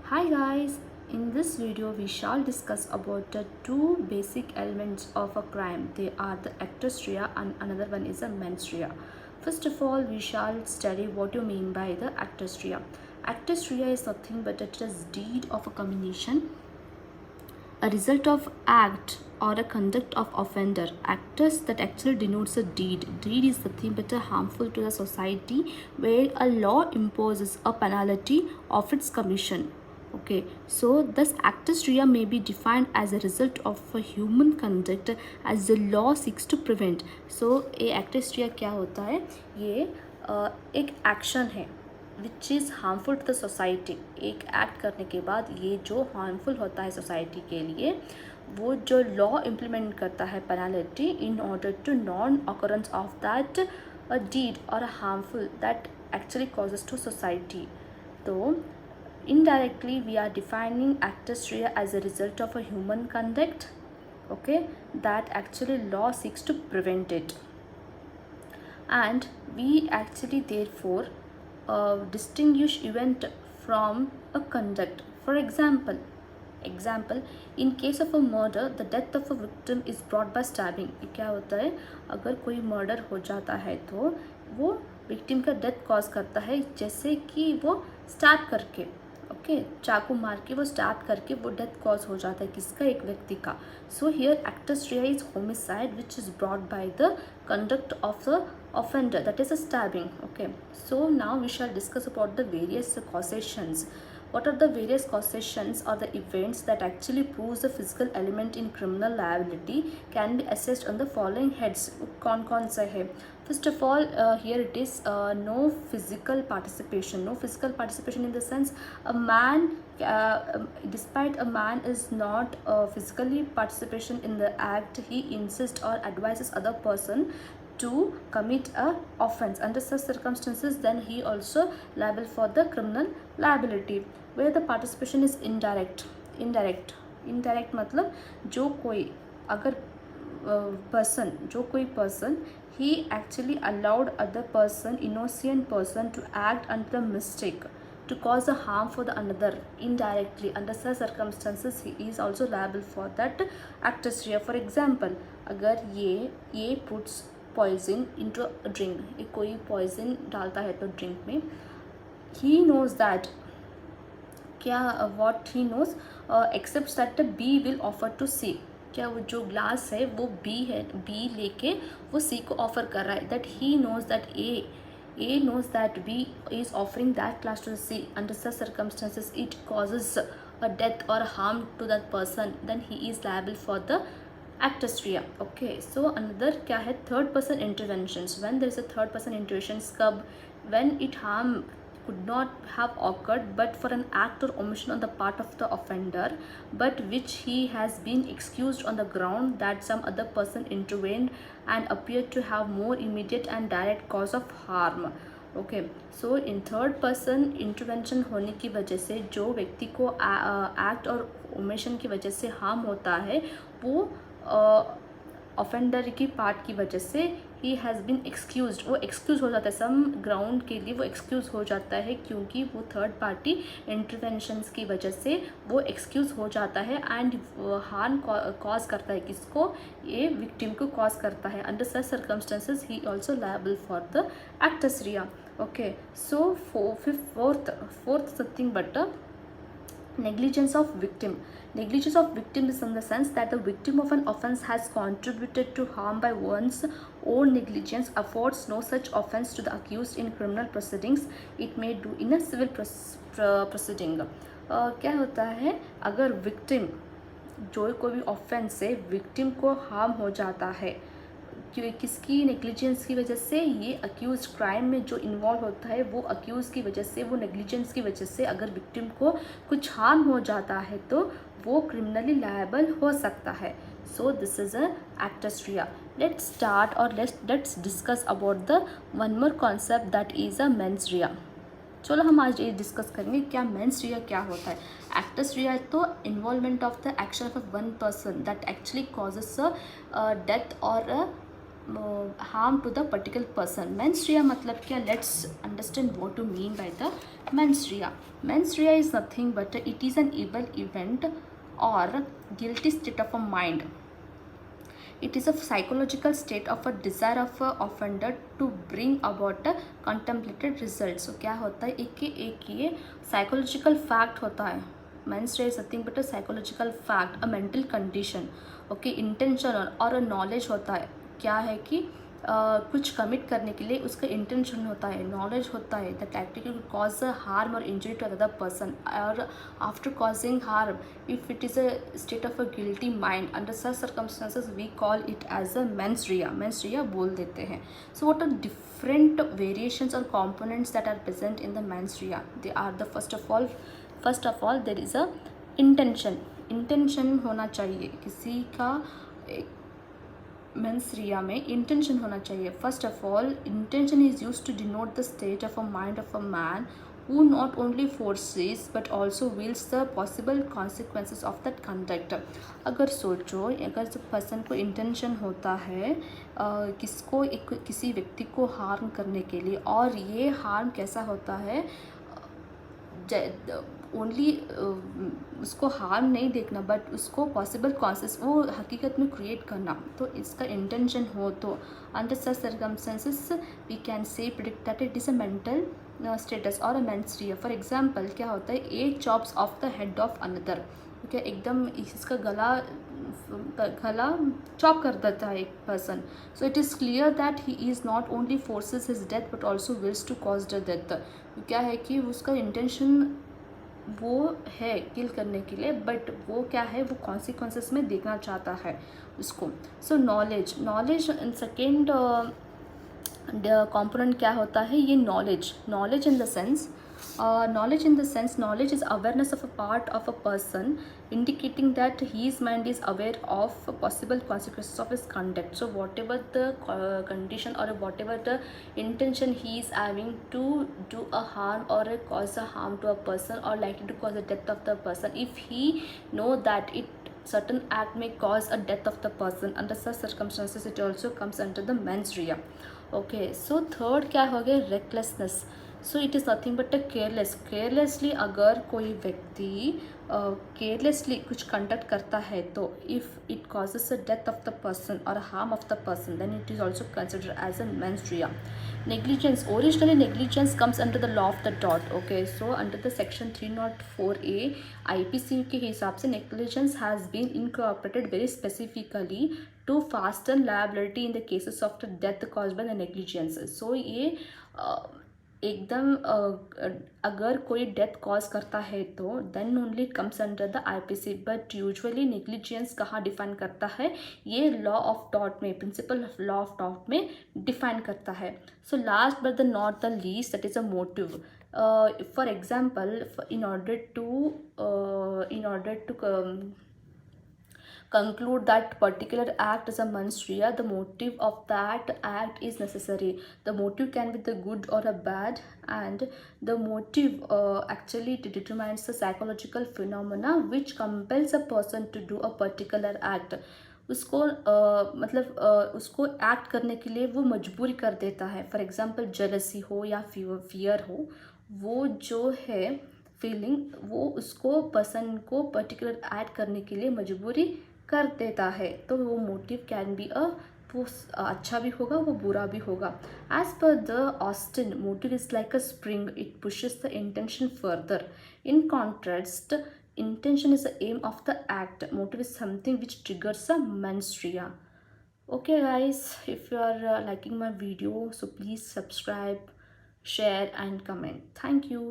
Hi guys, in this video we shall discuss about the two basic elements of a crime. They are the actus rea and another one is a mens rea. First of all, we shall study what you mean by the actus rea. Actus rea is nothing but it is deed of a combination, a result of act or a conduct of offender. Actus that actually denotes a deed. Deed is nothing but a harmful to the society where a law imposes a penalty of its commission. Okay, so this actus rea may be defined as a result of a human conduct as the law seeks to prevent. So ये actus rea क्या होता है? ये एक action है which is harmful to the society. एक act करने के बाद ये जो हार्मफुल होता है सोसाइटी के लिए, वो जो लॉ इम्प्लीमेंट करता है penalty in order to non occurrence of that a deed और a harmful that actually causes to society. तो indirectly we are defining actus rea as a result of a human conduct, okay, that actually law seeks to prevent it. And we actually therefore distinguish event from a conduct. For example, in case of a murder, the death of a victim is brought by stabbing. ये क्या होता है? अगर कोई murder हो जाता है तो वो विक्टिम का डेथ कॉज करता है, जैसे कि वो स्टैब करके, ओके, चाकू मार के वो स्टैब करके वो डेथ कॉज हो जाता है किसका? एक व्यक्ति का. So here actus reus is homicide which is brought by the conduct of the offender, that is a stabbing. Okay, so now we shall discuss about the various causations. What are the various causations or the events that actually proves the physical element in criminal liability can be assessed on the following heads. कौन से है? First of all, here it is no physical participation. No physical participation in the sense a man, despite a man is not physically participation in the act, he insists or advises other person to commit a offense. Under such circumstances, then he also liable for the criminal liability. Where the participation is indirect मतलब जो कोई अगर person, जो कोई person, he actually allowed other person, innocent person, to act under the mistake to cause a harm for the another indirectly. Under such circumstances he is also liable for that actus rea. For example, अगर ये puts poison into a drink, ये कोई poison डालता है तो drink में, he knows that क्या what he knows accepts that the B will offer to C. क्या वो जो ग्लास है वो B है, B लेके वो C को ऑफर कर रहा है. That he knows that A knows that B is offering that glass to C. Under such circumstances it causes a death or harm to that person, then he is liable for the actus rea. Okay, so another क्या है? Third person interventions. When there is a third person interventions, कब? When it harm could not have occurred but for an act or omission on the part of the offender, but which he has been excused on the ground that some other person intervened and appeared to have more immediate and direct cause of harm. Okay, so in third person intervention होने की वजह से जो व्यक्ति को act और omission की वजह से हार्म होता है, वो ऑफेंडर की पार्ट की वजह से ही हैज़ बीन एक्सक्यूज, वो एक्सक्यूज़ हो जाता है सम ग्राउंड के लिए, वो एक्सक्यूज़ हो जाता है क्योंकि वो थर्ड पार्टी इंटरवेंशंस की वजह से वो एक्सक्यूज़ हो जाता है एंड हार्म कॉज करता है किसको? ये विक्टिम को कॉज करता है. Under such circumstances he also liable for the actus reus. Okay, so fourth nothing but negligence of victim. Negligence of victim is in the sense that the victim of an offense has contributed to harm by one's own negligence, affords no such offense to the accused in criminal proceedings. It may do in a civil proceeding. क्या होता है? अगर victim, जो कोई भी offense से victim को harm हो जाता है, क्योंकि किसकी नेग्लिजेंस की वजह से? ये अक्यूज क्राइम में जो इन्वॉल्व होता है वो अक्यूज की वजह से, वो नेग्लिजेंस की वजह से अगर विक्टिम को कुछ हार्म हो जाता है तो वो क्रिमिनली लायबल हो सकता है. So this is a actus reus. Let's start और let's discuss about the one more concept that is a mens rea. चलो हम आज ये डिस्कस करेंगे क्या मेंस रिया क्या होता है. एक्टस रिया तो involvement of the action of one person that actually causes a death और harm to the particular person. Mens rea मतलब क्या? Let's understand what to mean by the mens rea. Mens rea is nothing but it is an evil event or guilty state of a mind. It is a psychological state of a desire of a offender to bring about a contemplated result. So क्या होता है? एक ये psychological fact होता है. Mens rea is nothing but a psychological fact, a mental condition. Okay, intention और a knowledge होता है. क्या है कि कुछ कमिट करने के लिए उसका इंटेंशन होता है, नॉलेज होता है that activity will cause a harm और इंजरी टू अदर पर्सन, और after causing harm if it is a state of a guilty mind under such circumstances we call it as a mens rea बोल देते हैं. So what are different variations और components that are present in the mens rea? They are the first of all there is a intention होना चाहिए. किसी का mains रिया में intention होना चाहिए. First of all intention is use to denote the state of a mind of a man who not only foresees but also wills the possible consequences of that conduct. अगर सोचो, अगर जो person को intention होता है किसी व्यक्ति को हार्म करने के लिए, और ये हार्म कैसा होता है? ओनली उसको हार्म नहीं देखना बट उसको पॉसिबल कॉन्सेस वो हकीकत में क्रिएट करना, तो इसका इंटेंशन हो तो under such circumstances we can say predict that it is a mental status और a mens rea. For example क्या होता है? A chops off the head of another. ठीक है, एकदम इसका गला चॉप कर देता है एक person. So it is clear that he is not only forces his death but also wills to cause the death. क्या है कि उसका इंटेंशन वो है किल करने के लिए, बट वो क्या है, वो कॉन्सिक्वेंसेस में देखना चाहता है उसको. सो नॉलेज इन सेकेंड कॉम्पोनेंट क्या होता है? ये knowledge in the sense knowledge is awareness of a part of a person, indicating that his mind is aware of possible consequences of his conduct. So whatever the condition or whatever the intention he is having to do a harm or cause a harm to a person or likely to cause the death of the person, if he know that it certain act may cause a death of the person, under such circumstances it also comes under the mens rea. Okay, so third क्या हो गया? Recklessness. So it is nothing but a carelessly अगर कोई व्यक्ति carelessly कुछ conduct करता है तो if it causes a death of the person और harm of the person then it is also consider as a mens rea. Negligence, originally negligence comes under the law of the डॉट. Okay, so under the section 304A IPC के हिसाब से negligence has been incorporated very specifically to fasten liability in the cases of the death cause by the negligence. So ये एकदम अगर कोई death cause करता है तो then only comes under the IPC. But usually negligence कहाँ define करता है? ये लॉ ऑफ टॉर्ट में, principle of law of tort में डिफाइन करता है. So last but the not the least that is a motive. For example, in order to conclude that particular act is a mens rea, the motive of that act is necessary. The motive can be the good or a bad, and the motive actually determines the psychological phenomena which compels a person to do a particular act. उसको उसको act करने के लिए वो मजबूरी कर देता है. फॉर एग्जाम्पल जेलसी हो या फियर हो, वो जो है फीलिंग वो उसको पर्सन को पर्टिकुलर एक्ट करने के लिए मजबूरी कर देता है. तो वो मोटिव कैन बी वो अच्छा भी होगा, वो बुरा भी होगा. As per the Austin, motive is like a spring, it pushes the intention further. In contrast, intention is the aim of the act, motive is something which triggers a mens rea. Okay guys, if you are liking my video, so please subscribe, share and comment. Thank you.